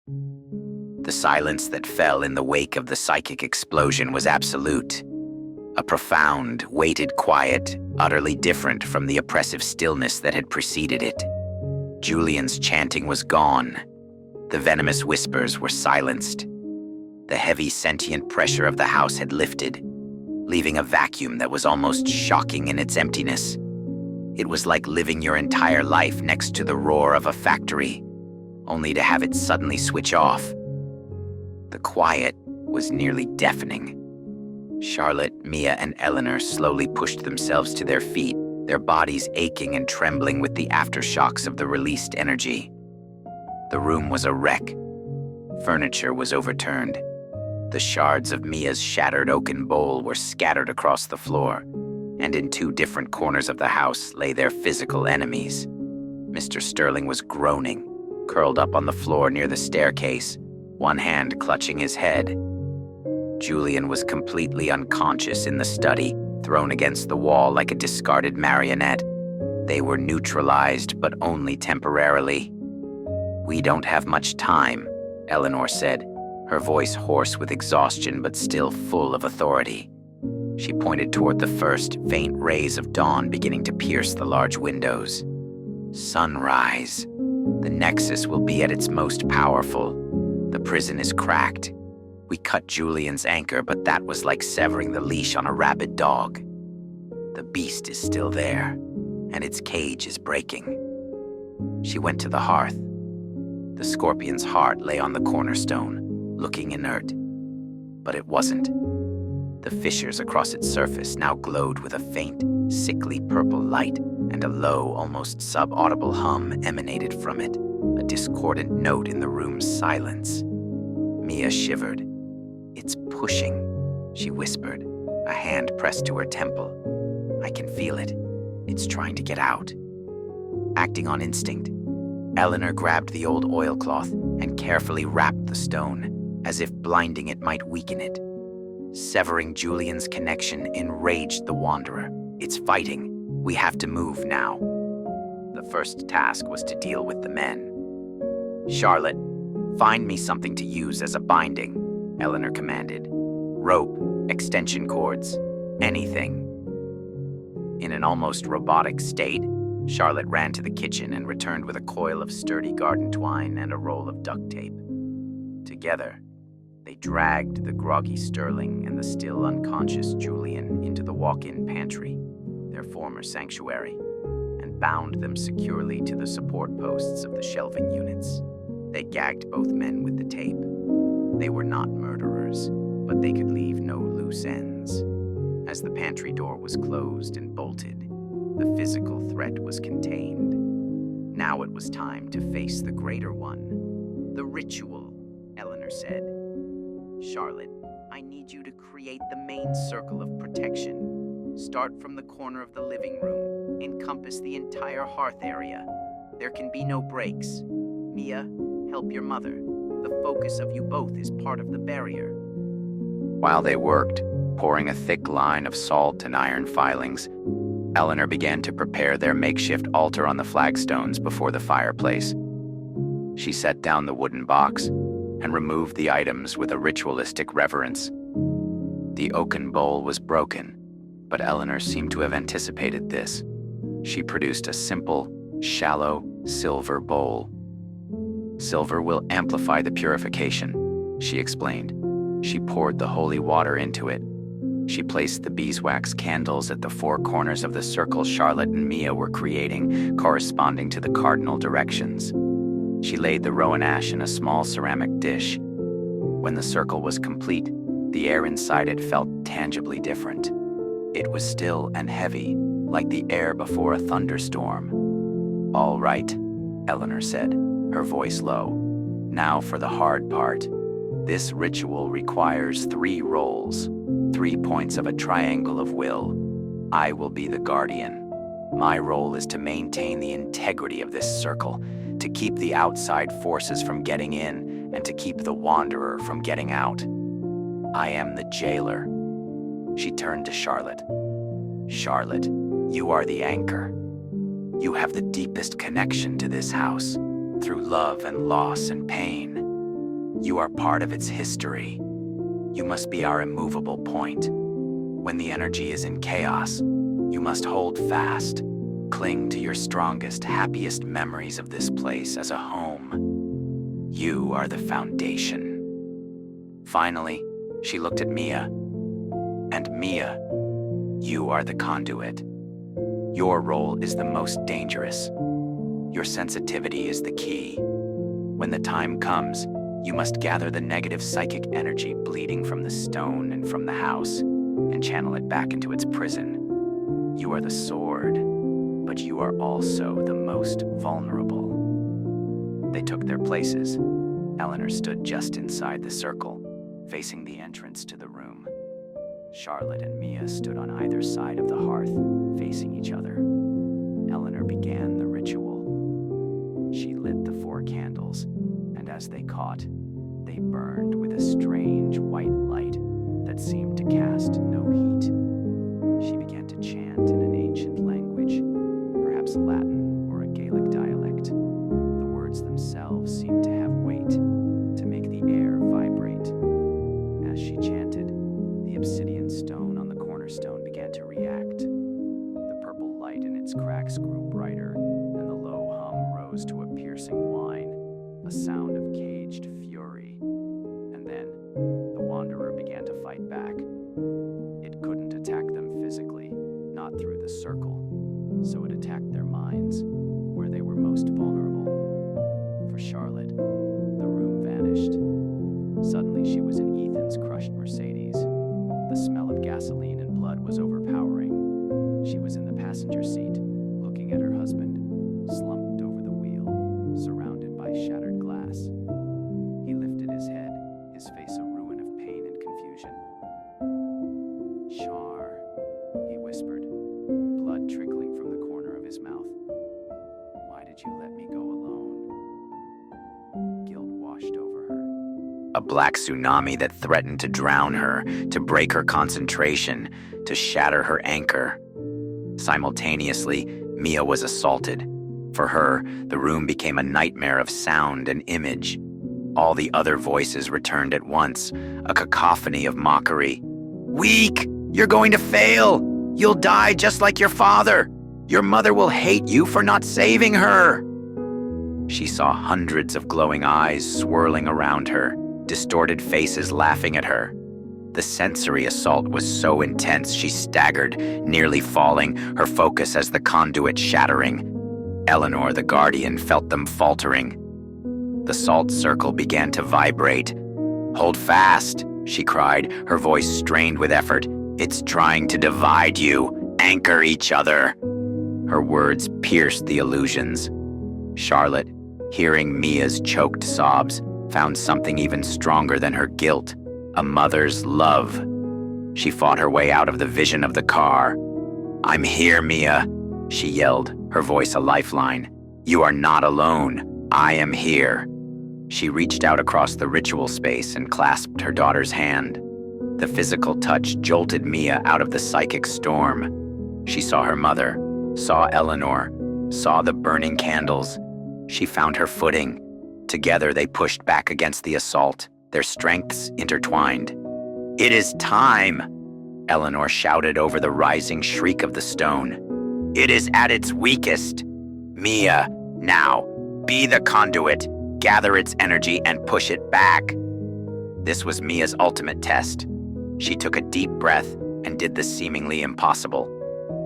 The silence that fell in the wake of the psychic explosion was absolute. A profound, weighted quiet, utterly different from the oppressive stillness that had preceded it. Julian's chanting was gone. The venomous whispers were silenced. The heavy sentient pressure of the house had lifted, leaving a vacuum that was almost shocking in its emptiness. It was like living your entire life next to the roar of a factory, only to have it suddenly switch off. The quiet was nearly deafening. Charlotte, Mia, and Eleanor slowly pushed themselves to their feet, their bodies aching and trembling with the aftershocks of the released energy. The room was a wreck. Furniture was overturned. The shards of Mia's shattered oaken bowl were scattered across the floor, and in two different corners of the house lay their physical enemies. Mr. Sterling was groaning, curled up on the floor near the staircase, one hand clutching his head. Julian was completely unconscious in the study, thrown against the wall like a discarded marionette. They were neutralized, but only temporarily. "We don't have much time," Eleanor said, her voice hoarse with exhaustion but still full of authority. She pointed toward the first, faint rays of dawn beginning to pierce the large windows. "Sunrise. The Nexus will be at its most powerful. The prison is cracked. We cut Julian's anchor, but that was like severing the leash on a rabid dog. The beast is still there, and its cage is breaking." She went to the hearth. The scorpion's heart lay on the cornerstone, looking inert. But it wasn't. The fissures across its surface now glowed with a faint, sickly purple light, and a low, almost sub-audible hum emanated from it, a discordant note in the room's silence. Mia shivered. "It's pushing," she whispered, a hand pressed to her temple. "I can feel it. It's trying to get out." Acting on instinct, Eleanor grabbed the old oilcloth and carefully wrapped the stone, as if blinding it might weaken it. Severing Julian's connection enraged the Wanderer. "It's fighting. We have to move now." The first task was to deal with the men. "Charlotte, find me something to use as a binding," Eleanor commanded. "Rope, extension cords, anything." In an almost robotic state, Charlotte ran to the kitchen and returned with a coil of sturdy garden twine and a roll of duct tape. Together, they dragged the groggy Sterling and the still unconscious Julian into the walk-in pantry, their former sanctuary, and bound them securely to the support posts of the shelving units. They gagged both men with the tape. They were not murderers, but they could leave no loose ends. As the pantry door was closed and bolted, the physical threat was contained. Now it was time to face the greater one. "The ritual," Eleanor said. "Charlotte, I need you to create the main circle of protection. Start from the corner of the living room. Encompass the entire hearth area. There can be no breaks. Mia, help your mother. The focus of you both is part of the barrier." While they worked, pouring a thick line of salt and iron filings, Eleanor began to prepare their makeshift altar on the flagstones before the fireplace. She set down the wooden box and removed the items with a ritualistic reverence. The oaken bowl was broken, but Eleanor seemed to have anticipated this. She produced a simple, shallow, silver bowl. "Silver will amplify the purification," she explained. She poured the holy water into it. She placed the beeswax candles at the four corners of the circle Charlotte and Mia were creating, corresponding to the cardinal directions. She laid the rowan ash in a small ceramic dish. When the circle was complete, the air inside it felt tangibly different. It was still and heavy, like the air before a thunderstorm. "All right," Eleanor said, her voice low. "Now for the hard part. This ritual requires 3 roles, 3 points of a triangle of will. I will be the guardian. My role is to maintain the integrity of this circle, to keep the outside forces from getting in, and to keep the Wanderer from getting out. I am the jailer." She turned to Charlotte. "Charlotte, you are the anchor. You have the deepest connection to this house, through love and loss and pain. You are part of its history. You must be our immovable point. When the energy is in chaos, you must hold fast. Cling to your strongest, happiest memories of this place as a home. You are the foundation. Finally, she looked at Mia. And Mia, you are the conduit. Your role is the most dangerous. Your sensitivity is the key. When the time comes, you must gather the negative psychic energy bleeding from the stone and from the house and channel it back into its prison. You are the sword, but you are also the most vulnerable. They took their places. Eleanor stood just inside the circle, facing the entrance to the room. Charlotte and Mia stood on either side of the hearth, facing each other. Eleanor began the ritual. She lit the 4 candles, and as they caught, they burned with a strange white light that seemed to cast no heat. She began to chant in an ancient language, perhaps Latin or a Gaelic dialect. The words themselves seemed to have weight, to make the air vibrate. As she chanted, the obsidian stone on the cornerstone began to react. The purple light in its cracks grew brighter, and the low hum rose to a piercing whine, a sound of caged fury. And then, the wanderer began to fight back. It couldn't attack them physically, not through the circle, so it attacked their minds, where they were most vulnerable. For Charlotte, the room vanished. Suddenly she was in Ethan's crushed Mercedes. The smell of gasoline and blood was overpowering. She was in the passenger seat, looking at her husband, slumped over the wheel, surrounded by shattered glass. He lifted his head, his face a ruin of pain and confusion. "Char," he whispered, blood trickling from the corner of his mouth. "Why did you let me go alone?" Guilt washed over her. A black tsunami that threatened to drown her, to break her concentration, to shatter her anchor. Simultaneously, Mia was assaulted. For her, the room became a nightmare of sound and image. All the other voices returned at once, a cacophony of mockery. "Weak! You're going to fail! You'll die just like your father! Your mother will hate you for not saving her!" She saw hundreds of glowing eyes swirling around her, distorted faces laughing at her. The sensory assault was so intense she staggered, nearly falling, her focus as the conduit shattering. Eleanor, the guardian, felt them faltering. The salt circle began to vibrate. "Hold fast," she cried, her voice strained with effort. "It's trying to divide you. Anchor each other." Her words pierced the illusions. Charlotte, hearing Mia's choked sobs, found something even stronger than her guilt, a mother's love. She fought her way out of the vision of the car. "I'm here, Mia," she yelled, her voice a lifeline. "You are not alone. I am here." She reached out across the ritual space and clasped her daughter's hand. The physical touch jolted Mia out of the psychic storm. She saw her mother, saw Eleanor, saw the burning candles. She found her footing. Together they pushed back against the assault, their strengths intertwined. "It is time!" Eleanor shouted over the rising shriek of the stone. "It is at its weakest. Mia, now, be the conduit, gather its energy and push it back." This was Mia's ultimate test. She took a deep breath and did the seemingly impossible.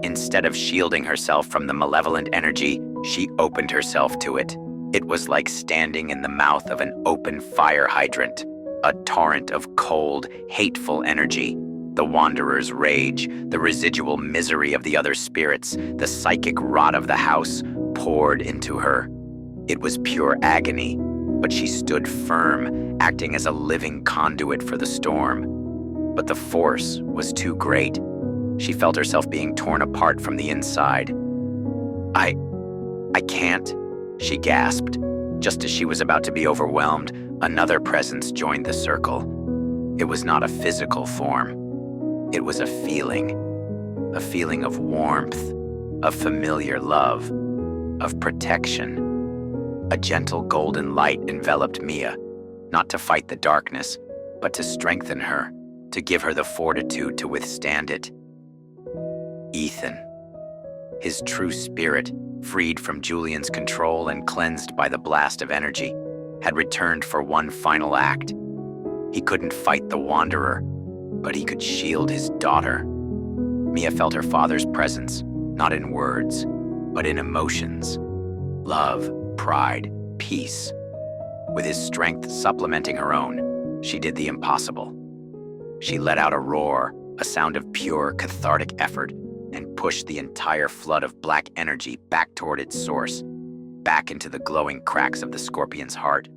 Instead of shielding herself from the malevolent energy, she opened herself to it. It was like standing in the mouth of an open fire hydrant, a torrent of cold, hateful energy. The wanderer's rage, the residual misery of the other spirits, the psychic rot of the house poured into her. It was pure agony, but she stood firm, acting as a living conduit for the storm. But the force was too great. She felt herself being torn apart from the inside. I can't," she gasped. Just as she was about to be overwhelmed, another presence joined the circle. It was not a physical form. It was a feeling of warmth, of familiar love, of protection. A gentle golden light enveloped Mia. not to fight the darkness, but to strengthen her, to give her the fortitude to withstand it. Ethan. His true spirit, freed from Julian's control and cleansed by the blast of energy, had returned for one final act. He couldn't fight the Wanderer, but he could shield his daughter. Mia felt her father's presence, not in words, but in emotions. Love, pride, peace. With his strength supplementing her own, she did the impossible. She let out a roar, a sound of pure, cathartic effort, and pushed the entire flood of black energy back toward its source, back into the glowing cracks of the scorpion's heart.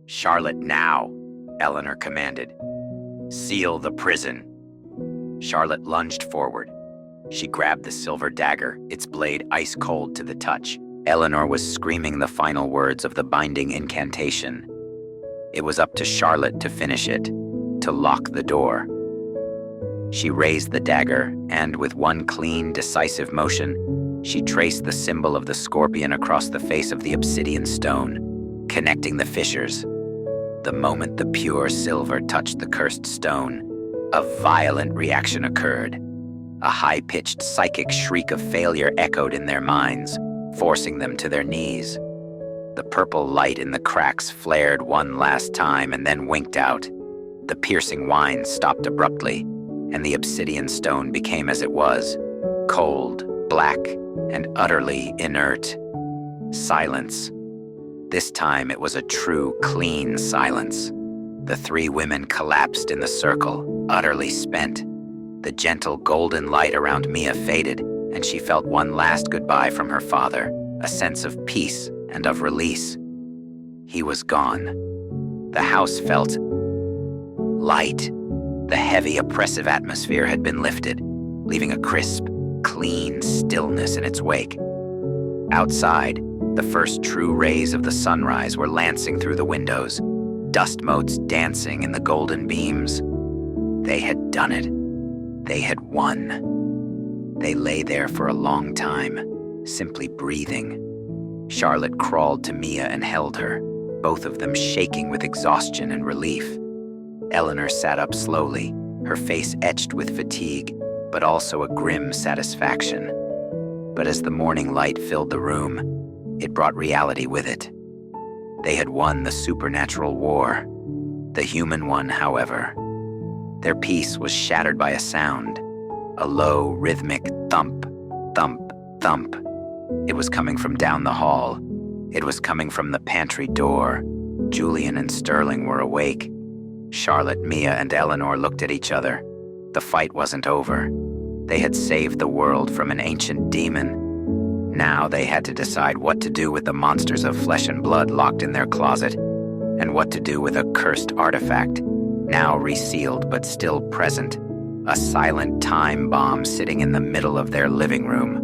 "Charlotte, now," Eleanor commanded. "Seal the prison." Charlotte lunged forward. She grabbed the silver dagger, its blade ice-cold to the touch. Eleanor was screaming the final words of the binding incantation. It was up to Charlotte to finish it, to lock the door. She raised the dagger, and with one clean, decisive motion, she traced the symbol of the scorpion across the face of the obsidian stone, connecting the fissures. The moment the pure silver touched the cursed stone, a violent reaction occurred. A high-pitched psychic shriek of failure echoed in their minds, forcing them to their knees. The purple light in the cracks flared one last time and then winked out. The piercing whine stopped abruptly, and the obsidian stone became as it was, cold, black, and utterly inert. Silence. This time it was a true, clean silence. The three women collapsed in the circle, utterly spent. The gentle golden light around Mia faded, and she felt one last goodbye from her father, a sense of peace and of release. He was gone. The house felt light. The heavy, oppressive atmosphere had been lifted, leaving a crisp, clean stillness in its wake. Outside, the first true rays of the sunrise were lancing through the windows, dust motes dancing in the golden beams. They had done it. They had won. They lay there for a long time, simply breathing. Charlotte crawled to Mia and held her, both of them shaking with exhaustion and relief. Eleanor sat up slowly, her face etched with fatigue, but also a grim satisfaction. But as the morning light filled the room, it brought reality with it. They had won the supernatural war. The human one, however. Their peace was shattered by a sound, a low, rhythmic thump, thump, thump. It was coming from down the hall. It was coming from the pantry door. Julian and Sterling were awake. Charlotte, Mia, and Eleanor looked at each other. The fight wasn't over. They had saved the world from an ancient demon. Now they had to decide what to do with the monsters of flesh and blood locked in their closet, and what to do with a cursed artifact, now resealed but still present, a silent time bomb sitting in the middle of their living room.